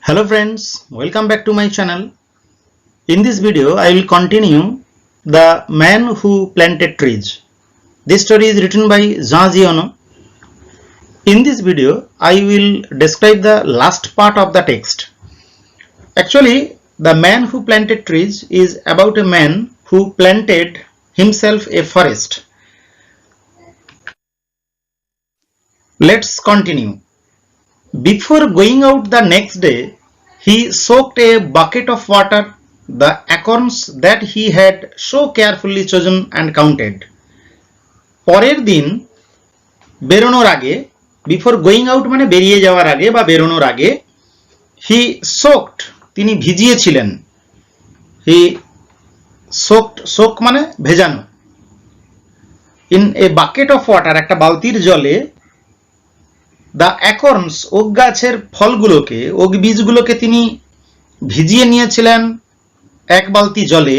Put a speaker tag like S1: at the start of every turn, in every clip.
S1: Hello friends, welcome back to my channel. In this video, I will continue The Man Who Planted Trees. This story is written by Jean Giono. In this video, I will describe the last part of the text. Actually, The Man Who Planted Trees is about a man who planted himself a forest. Let's continue. Before going out the next day, he soaked a bucket of water the acorns that he had so carefully chosen and counted. পরের দিন বেরোনোর আগে, before going out মানে বেরিয়ে যাওয়ার আগে বা বেরোনোর আগে, হি সোকড তিনি ভিজিয়েছিলেন। হি সোক মানে ভেজানো। In a bucket of water একটা বালতির জলে দ্য অ্যাকর্নস ওক গাছের ফলগুলোকে ওক বীজগুলোকে তিনি ভিজিয়ে নিয়েছিলেন এক বালতি জলে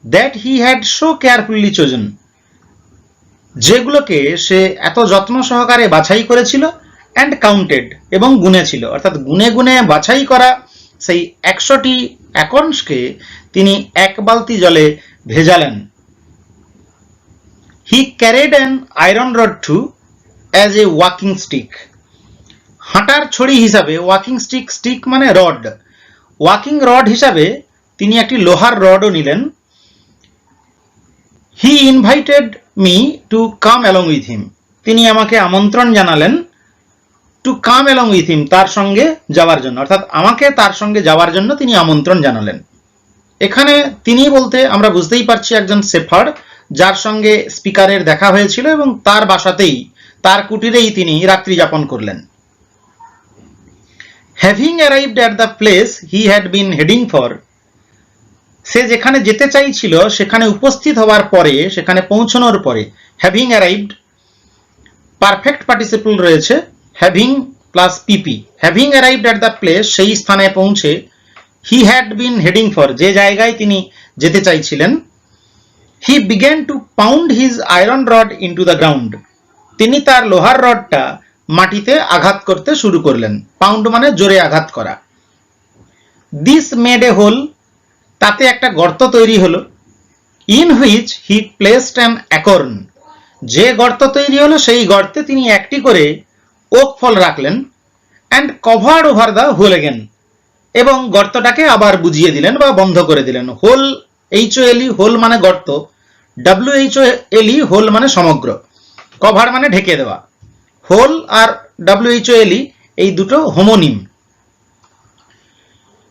S1: that he had so carefully chosen যেগুলোকে সে এত যত্ন সহকারে বাছাই করেছিল অ্যান্ড কাউন্টেড এবং গুনেছিল অর্থাৎ গুনে গুনে বাছাই করা সেই 100টি অ্যাকর্নসকে তিনি এক বালতি জলে ভেজালেন। He carried an iron rod too as a walking stick হাঁটার ছড়ি হিসাবে ওয়াকিং স্টিক মানে রড ওয়াকিং রড হিসাবে তিনি একটি লোহার রডও নিলেন। He invited me to come along with him তিনি আমাকে আমন্ত্রণ জানালেন to come along with him তার সঙ্গে যাওয়ার জন্য অর্থাৎ আমাকে তার সঙ্গে যাওয়ার জন্য তিনি আমন্ত্রণ জানালেন। এখানে তিনি বলতে আমরা বুঝতেই পারছি একজন শেফার্ড যার সঙ্গে স্পিকারের দেখা হয়েছিল এবং তার বাসাতেই তার কুটিরেই তিনি রাত্রি যাপন করলেন। Having arrived at the place he had been heading for, সে যেখানে যেতে চাইছিল সেখানে উপস্থিত হওয়ার পরে সেখানে পৌঁছানোর পরে having arrived পারফেক্ট পার্টিসিপল রয়েছে having plus PP having arrived at the place সেই স্থানে পৌঁছে he had been heading for যে জায়গায় তিনি যেতে চাইছিলেন he began to pound his iron rod into the ground তিনি তার লোহার রডটা মাটিতে আঘাত করতে শুরু করলেন পাউন্ড মানে জোরে আঘাত করা। দিস মেড এ হোল তাতে একটা গর্ত তৈরি হলো in which he placed an acorn যে গর্ত তৈরি হলো সেই গর্তে তিনি একটি করে ওক ফল রাখলেন and covered over the hole again এবং গর্তটাকে আবার বুঝিয়ে দিলেন বা বন্ধ করে দিলেন। হোল HOLE হোল মানে গর্ত WHOLE হোল মানে সমগ্র কভার মানে ঢেকে দেওয়া হোল আর WHOLE এই দুটো homonym.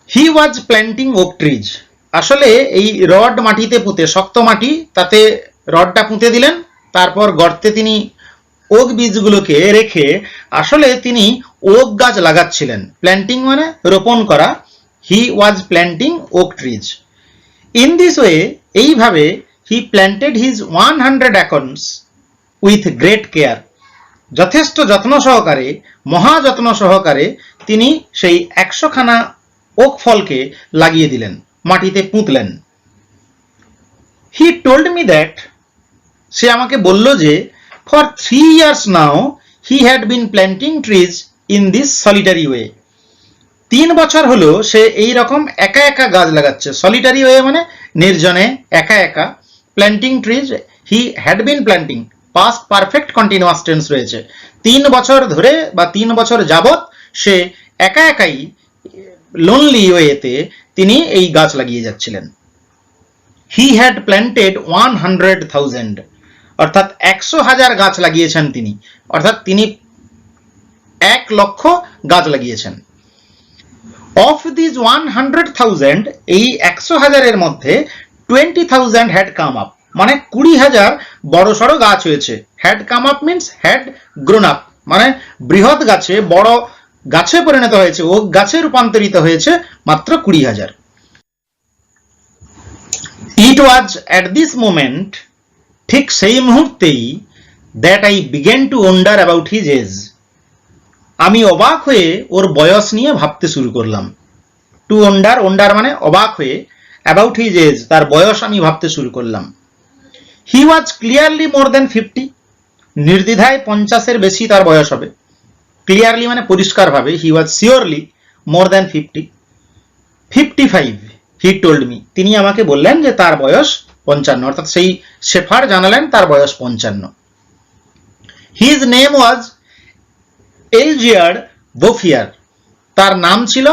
S1: He was planting oak trees আসলে এই রড মাটিতে পুঁতে শক্ত মাটি তাতে রডটা পুঁতে দিলেন তারপর গর্তে তিনি ওক বীজগুলোকে রেখে আসলে তিনি ওক গাছ লাগাচ্ছিলেন প্ল্যান্টিং মানে রোপণ করা he was planting oak trees in this way এইভাবে he planted his 100 acorns with great care যথেষ্ট যত্ন সহকারে মহা যত্ন সহকারে তিনি সেই 100খানা ওক ফলকে লাগিয়ে দিলেন মাটিতে পুঁতলেন। হি টোল্ড মি দ্যাট সে আমাকে বলল যে for 3 years now he had been planting trees in this solitary way 3 বছর হলো সে এই রকম একা একা গাছ লাগাচ্ছে সলিটারি ওয়ে মানে নির্জনে একা একা planting trees he had been planting past perfect continuous tense রয়েছে 3 বছর ধরে বা 3 বছর যাবত সে একা একাই লোনলি ওয়েতে তিনি এই গাছ লাগিয়ে যাচ্ছিলেন। হি হ্যাড প্ল্যান্টেড 100,000 অর্থাৎ 100,000 গাছ লাগিয়েছেন তিনি অর্থাৎ তিনি 1 লক্ষ গাছ লাগিয়েছেন। অফ দিস 100,000 এই 100,000 এর মধ্যে 20,000 হ্যাড কাম আপ মানে 20,000 বড় সড়ো গাছ হয়েছে had come up means had grown up মানে বৃহৎ গাছে বড় গাছে পরিণত হয়েছে ওক গাছে রূপান্তরিত হয়েছে মাত্র 20,000। It was at this moment ঠিক সেই মুহূর্তেই that I began to wonder about his age আমি অবাক হয়ে ওর বয়স নিয়ে ভাবতে শুরু করলাম। টু ওন্ডার মানে অবাক হয়ে অ্যাবাউট হিজ এজ তার বয়স আমি ভাবতে শুরু করলাম। হি ওয়াজ ক্লিয়ারলি মোর দেন 50 নির্দ্বিধায় 50-এর বেশি তার বয়স হবে। ক্লিয়ারলি মানে পরিষ্কারভাবে হি ওয়াজ surely more than 50. 55 he told me. তিনি আমাকে বললেন যে তার বয়স 55, অর্থাৎ সেই শেফার্ড জানালেন তার বয়স 55. His name was এলজিয়ার্ড বোফিয়ার. তার নাম ছিল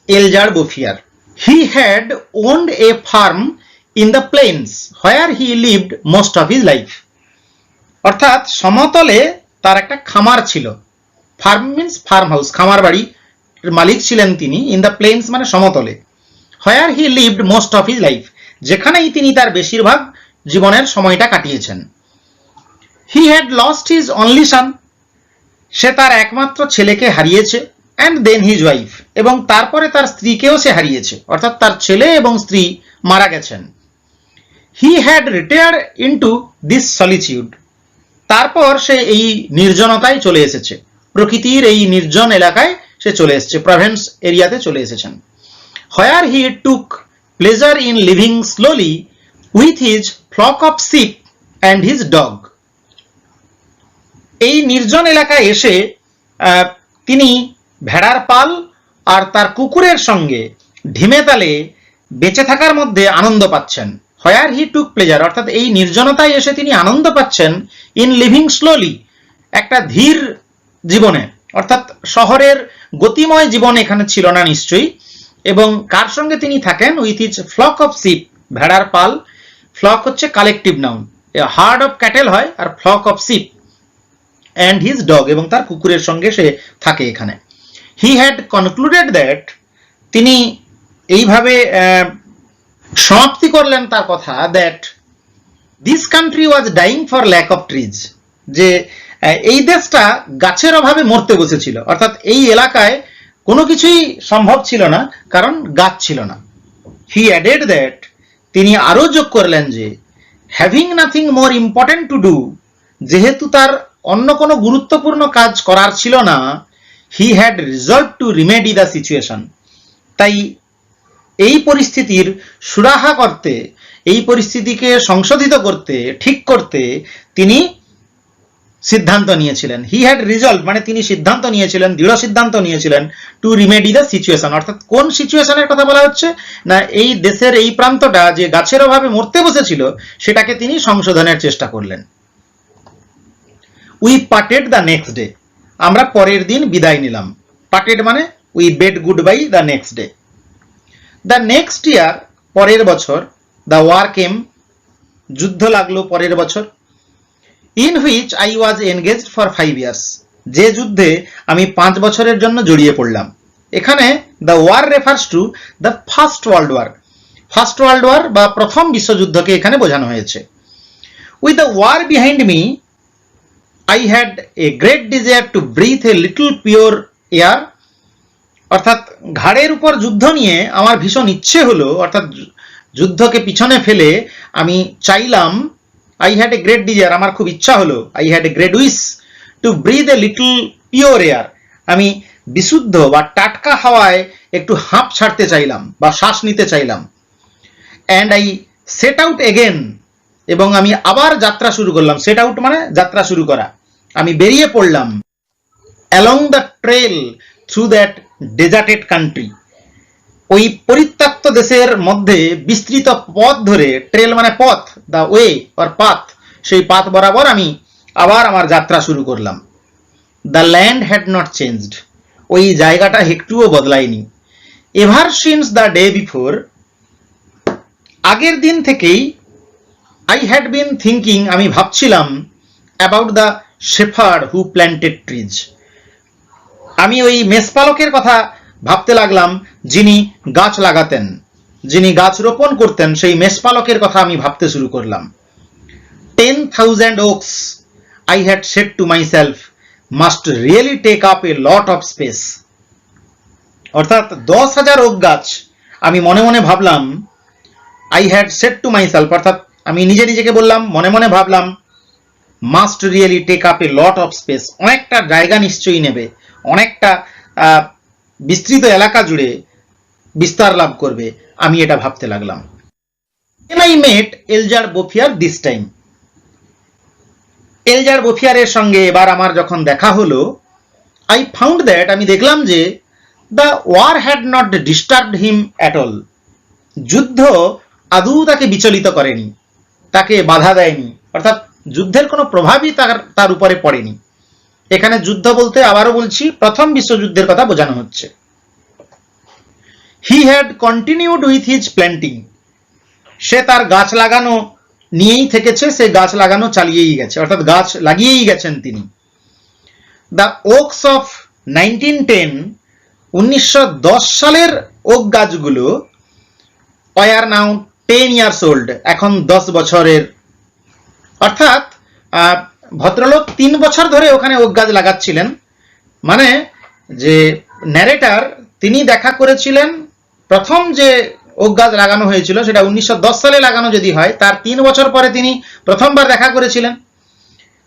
S1: এলজার্ড বোফিয়ার. He had owned a farm in the plains where he lived most of his life. অর্থাৎ সমতলে তার একটা খামার ছিল. ফার্ম মিন্স ফার্ম হাউস, খামার বাড়ি মালিক ছিলেন তিনি. ইন দ্য প্লেন্স মানে সমতলে. Where he lived most of his life, যেখানেই তিনি তার বেশিরভাগ জীবনের সময়টা কাটিয়েছেন. He had lost his only son, সে তার একমাত্র ছেলেকে হারিয়েছে. অ্যান্ড দেন হিজ ওয়াইফ, এবং তারপরে তার স্ত্রীকেও সে হারিয়েছে, অর্থাৎ তার ছেলে এবং স্ত্রী মারা গেছেন. He had retired into this solitude, তারপর সে এই নির্জনতায় চলে এসেছে, প্রকৃতির এই নির্জন এলাকায় সে চলে এসেছে, প্রভিন্স এরিয়াতে চলে এসেছেন. Where he took pleasure in living slowly with his flock of sheep and his dog. এই নির্জন এলাকায় এসে তিনি ভেড়ার পাল আর তার কুকুরের সঙ্গে ঢিমে তালে বেঁচে থাকার মধ্যে আনন্দ পাচ্ছেন. হোয়ার হি টুক প্লেজার, অর্থাৎ এই নির্জনতায় এসে তিনি আনন্দ পাচ্ছেন ইন লিভিং স্লোলি, একটা ধীর জীবনে, অর্থাৎ শহরের গতিময় জীবন এখানে ছিল না নিশ্চয়ই. এবং কার সঙ্গে তিনি থাকেন? With his flock of sheep, ভেড়ার পাল. ফ্লক হচ্ছে collective noun, herd of cattle হয়, আর flock of sheep. And his dog, এবং তার কুকুরের সঙ্গে সে থাকে এখানে. হি হ্যাড কনক্লুডেড দ্যাট, তিনি এইভাবে সমাপ্তি করলেন তার কথা, that this country was dying for lack of trees, যে এই দেশটা গাছের অভাবে মরতে বসেছিল, অর্থাৎ এই এলাকায় কোনো কিছুই সম্ভব ছিল না কারণ গাছ ছিল না. হি অ্যাডেড দ্যাট, তিনি আরো যোগ করলেন যে having nothing more important to do, যেহেতু তার অন্য কোনো গুরুত্বপূর্ণ কাজ করার ছিল না, he had resolve to remedy the situation, তাই এই পরিস্থিতির সুরাহা করতে, এই পরিস্থিতিকে সংশোধিত করতে, ঠিক করতে তিনি সিদ্ধান্ত নিয়েছিলেন. হি হ্যাড রিজলভ মানে তিনি সিদ্ধান্ত নিয়েছিলেন, দৃঢ় সিদ্ধান্ত নিয়েছিলেন, টু রিমেডি দ্য সিচুয়েশন, অর্থাৎ কোন সিচুয়েশনের কথা বলা হচ্ছে না, এই দেশের এই প্রান্তটা যে গাছের অভাবে মরতে বসেছিল সেটাকে তিনি সংশোধনের চেষ্টা করলেন. We parted the next day, আমরা পরের দিন বিদায় নিলাম. পার্টেড মানে we bed good bye the next day. The next year, পরের বছর, দ্য ওয়ার কেম, যুদ্ধ লাগলো পরের বছর. In which I was engaged for 5 years, যে যুদ্ধে আমি 5 বছরের জন্য জড়িয়ে পড়লাম. এখানে the war refers to the first world war, first world war বা প্রথম বিশ্বযুদ্ধকে এখানে বোঝানো হয়েছে. With the war behind me I had a great desire to breathe a little pure air, অর্থাৎ ঘাড়ের উপর যুদ্ধ নিয়ে আমার ভীষণ ইচ্ছে হলো, অর্থাৎ যুদ্ধকে পিছনে ফেলে আমি চাইলাম, I had a great desire, আমার খুব ইচ্ছা হলো, I had a great wish to breathe a little pure air, আমি বিশুদ্ধ বা টাটকা হাওয়ায় একটু হাঁপ ছাড়তে চাইলাম বা শ্বাস নিতে চাইলাম. And I set out again, এবং আমি আবার যাত্রা শুরু করলাম. সেট আউট মানে যাত্রা শুরু করা. আমি বেরিয়ে পড়লাম along the trail through that deserted country, ওই পরিত্যক্ত দেশের মধ্যে বিস্তৃত পথ ধরে, ট্রেল মানে পথ, দ্য ওয়ে অর পাথ, সেই পাথ বরাবর আমি আবার আমার যাত্রা শুরু করলাম. The land had not changed, ওই জায়গাটা একটুও বদলায়নি. Ever since the day before, আগের দিন থেকেই, আই হ্যাড বিন থিঙ্কিং, আমি ভাবছিলাম, about the shepherd who planted trees, আমি ওই মেষপালকের কথা ভাবতে লাগলাম যিনি গাছ লাগাতেন, যিনি গাছ রোপণ করতেন, সেই মেষপালকের কথা আমি ভাবতে শুরু করলাম. 10,000 oaks I had said to myself must really take up a lot of space, অর্থাৎ 10,000 ওক গাছ আমি মনে মনে ভাবলাম, I had said to myself, অর্থাৎ আমি নিজে নিজেকে বললাম, মনে মনে ভাবলাম, must really take up a lot of space, অনেকটা জায়গা নিশ্চয়ই নেবে, অনেকটা বিস্তৃত এলাকা জুড়ে বিস্তার লাভ করবে, আমি এটা ভাবতে লাগলাম. When I met এলজার বোফিয়ার this time, এলজার বোফিয়ারের সঙ্গে এবার আমার যখন দেখা হলো, I found that, আমি দেখলাম যে the war had not disturbed him at all. যুদ্ধ আদৌ তাকে বিচলিত করেনি, তাকে বাধা দেয়নি, অর্থাৎ যুদ্ধের কোনো প্রভাবই তার উপরে পড়েনি। এখানে যুদ্ধ বলতে আবারও বলছি প্রথম বিশ্বযুদ্ধের কথা বোঝানো হচ্ছে। He had continued with his planting. সে তার গাছ লাগানো নিয়েই থেকেছে, সে গাছ লাগানো চালিয়েই গেছে, অর্থাৎ গাছ লাগিয়েই গেছেন তিনি। দ্য ওকস অফ 1910, 1910 সালের ওক গাছগুলো ওয়ার নাও 10 years old, এখন 10 বছরের। অর্থাৎ ভদ্রলোক 3 বছর ধরে ওখানে ওক গাছ লাগাচ্ছিলেন। মানে যে ন্যারেটার তিনি দেখা করেছিলেন প্রথম যে ওক গাছ লাগানো হয়েছিল সেটা 1910 সালে লাগানো যদি হয়, তার 3 বছর পরে তিনি প্রথমবার দেখা করেছিলেন।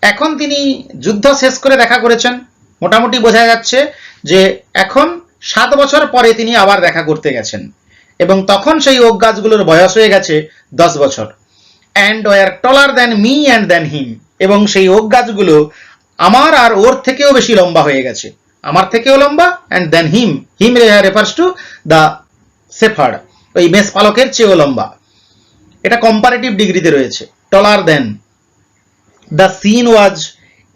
S1: এখন তিনি যুদ্ধ শেষ করে দেখা করেছেন, মোটামুটি বোঝা যাচ্ছে যে এখন 7 বছর পরে তিনি আবার দেখা করতে গেছেন, এবং তখন সেই ওক গাছগুলোর বয়স হয়ে গেছে 10 বছর। And were taller than me and than him, এবং সেই ওক গাছগুলো আমার আর ওর থেকেও বেশি লম্বা হয়ে গেছে, আমার থেকেও লম্বা। And then him, him refers to the shepherd, ওই মেষপালকের চেয়েও লম্বা। এটা কম্পারেটিভ ডিগ্রিতে রয়েছে, taller then. The scene was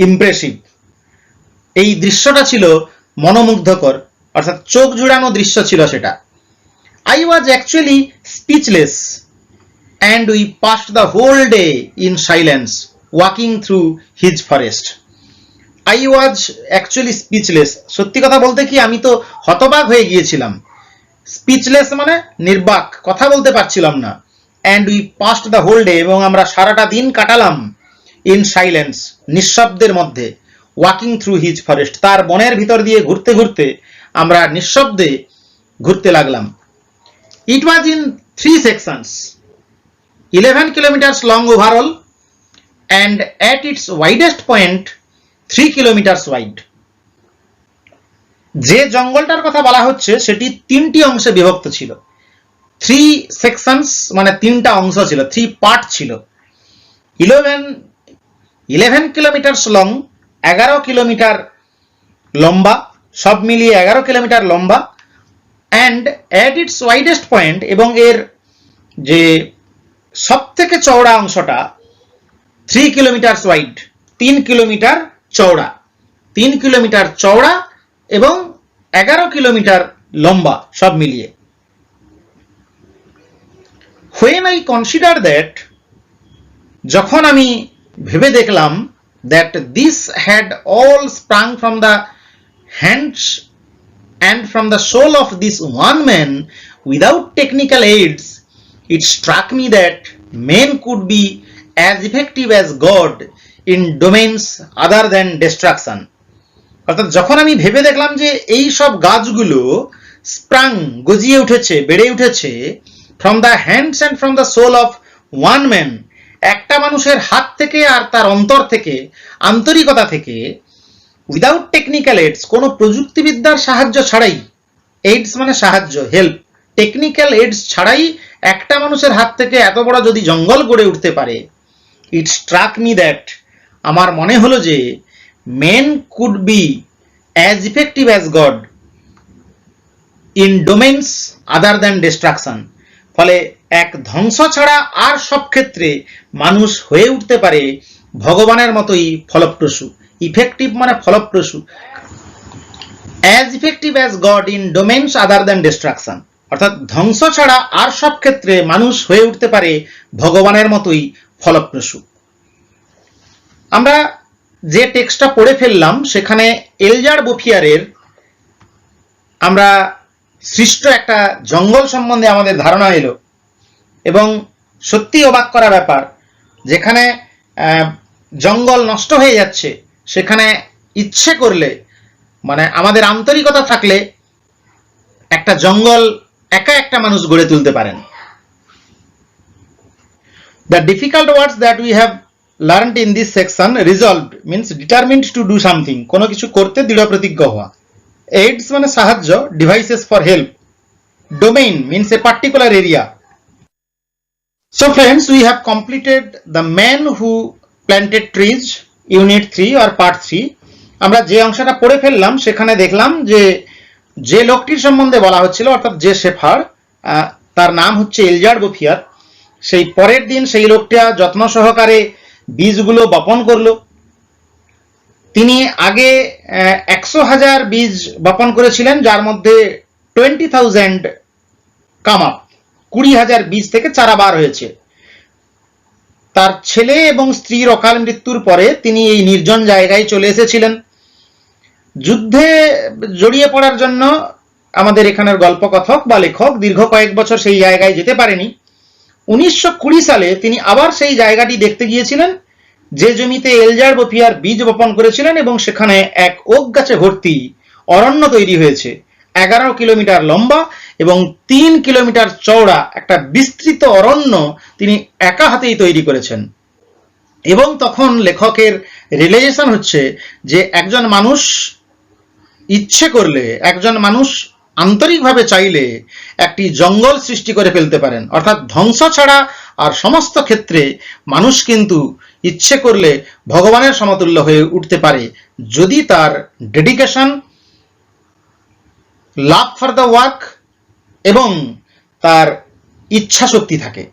S1: impressive, এই দৃশ্যটা ছিল মনোমুগ্ধকর, অর্থাৎ চোখ জুড়ানো দৃশ্য ছিল সেটা। I was actually speechless, and we passed the whole day in silence, walking through his forest. I was actually speechless, সত্যি কথা বলতে কি আমি তো হতবাক হয়ে গিয়েছিলাম। স্পিচলেস মানে নির্বাক, কথা বলতে পারছিলাম না। and we passed the whole day, এবং আমরা সারাটা দিন কাটালাম in silence, নিঃশব্দের মধ্যে, walking through his forest, তার বনের ভিতর দিয়ে ঘুরতে ঘুরতে আমরা নিঃশব্দে ঘুরতে লাগলাম। It was in 3 sections, 11 kilometers long overall, and at its widest point 3 kilometers wide. যে জঙ্গলটার কথা বলা হচ্ছে সেটি 3টি অংশে বিভক্ত ছিল। 3 sections মানে 3টা অংশ ছিল, 3 পার্ট ছিল। 11 kilometers long, 11 কিলোমিটার লম্বা, সব মিলিয়ে 11 কিলোমিটার লম্বা। and at its widest point, এবং এর যে সব থেকে চওড়া অংশটা 3 kilometers wide, 3 কিলোমিটার চওড়া, 3 কিলোমিটার চওড়া এবং 11 কিলোমিটার লম্বা সব মিলিয়ে। when I consider that, যখন আমি ভেবে দেখলাম that this had all sprung from the hands and from the soul of this one man without technical aids, it struck me that men could be as effective as God in domains other than destruction. অর্থাৎ যখন আমি ভেবে দেখলাম যে এই সব গাছগুলো স্প্রাং, গজিয়ে উঠেছে, বেড়ে উঠেছে, from the hands and from the soul of one man, একটা মানুষের হাত থেকে আর তার অন্তর থেকে, আন্তরিকতা থেকে, উইদাউট টেকনিক্যাল এইডস, কোনো প্রযুক্তিবিদ্যার সাহায্য ছাড়াই, এইডস মানে সাহায্য, হেল্প, টেকনিক্যাল এইডস ছাড়াই একটা মানুষের হাত থেকে এত বড় যদি জঙ্গল গড়ে উঠতে পারে, ইট স্ট্রাক মি দ্যাট, আমার মনে হলো যে men could be as effective as God in domains other than destruction, ফলে এক ধ্বংস ছাড়া আর সব ক্ষেত্রে মানুষ হয়ে উঠতে পারে ভগবানের মতোই ফলপ্রসূ। ইফেক্টিভ মানে ফলপ্রসূ, as effective as God in domains other than destruction, অর্থাৎ ধ্বংস ছাড়া আর সব ক্ষেত্রে মানুষ হয়ে উঠতে পারে ভগবানের মতোই ফলপ্রসূ। আমরা যে টেক্সটটা পড়ে ফেললাম সেখানে এলজার বোফিয়ারের আমরা সৃষ্ট একটা জঙ্গল সম্বন্ধে আমাদের ধারণা এলো, এবং সত্যি অবাক করা ব্যাপার, যেখানে জঙ্গল নষ্ট হয়ে যাচ্ছে সেখানে ইচ্ছে করলে, মানে আমাদের আন্তরিকতা থাকলে একটা জঙ্গল একা একটা মানুষ গড়ে তুলতে পারেন। The difficult words that we have learned in this section, resolved means determined to do something, কোনো কিছু করতে দৃঢ় প্রতিজ্ঞ হওয়া। Aids মানে সাহায্য, devices for help. Domain means a particular area. So friends, we have completed the man who planted trees, unit 3 or part 3. আমরা যে অংশটা পড়ে ফেললাম সেখানে দেখলাম যে যে লোকটির সম্বন্ধে বলা হচ্ছিল, অর্থাৎ যে শেফার্ড, তার নাম হচ্ছে এলজার্ড বোফিয়ার। সেই পরের দিন সেই লোকটা যত্ন সহকারে বীজগুলো বপন করলো। তিনি আগে 100,000 বীজ বপন করেছিলেন, যার মধ্যে 20,000 কাম আপ, 20,000 বীজ থেকে চারা বার হয়েছে। তার ছেলে এবং স্ত্রীর অকাল মৃত্যুর পরে তিনি এই নির্জন জায়গায় চলে এসেছিলেন। যুদ্ধে জড়িয়ে পড়ার জন্য আমাদের এখানের গল্পকথক বা লেখক দীর্ঘ কয়েক বছর সেই জায়গায় যেতে পারেনি। 1920 সালে তিনি আবার সেই জায়গাটি দেখতে গিয়েছিলেন, যে জমিতে এলজার্ড বোফিয়ার বীজ বপন করেছিলেন, এবং সেখানে এক ওক গাছে ভর্তি অরণ্য তৈরি হয়েছে। 11 কিলোমিটার লম্বা এবং 3 কিলোমিটার চওড়া একটা বিস্তৃত অরণ্য তিনি একা হাতেই তৈরি করেছেন। এবং তখন লেখকের রিয়েলাইজেশন হচ্ছে যে একজন মানুষ ইচ্ছে করলে, একজন মানুষ আন্তরিকভাবে চাইলে একটি জঙ্গল সৃষ্টি করে ফেলতে পারেন। অর্থাৎ ধ্বংস ছাড়া আর সমস্ত ক্ষেত্রে মানুষ কিন্তু ইচ্ছে করলে ভগবানের সমতুল্য হয়ে উঠতে পারে, যদি তার dedication, love for the work এবং তার ইচ্ছা শক্তি থাকে।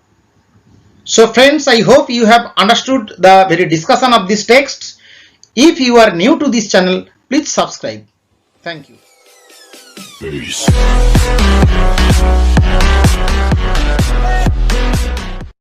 S1: So friends, I hope you have understood the very discussion of this text. If you are new to this channel, please subscribe. Thank you. Peace.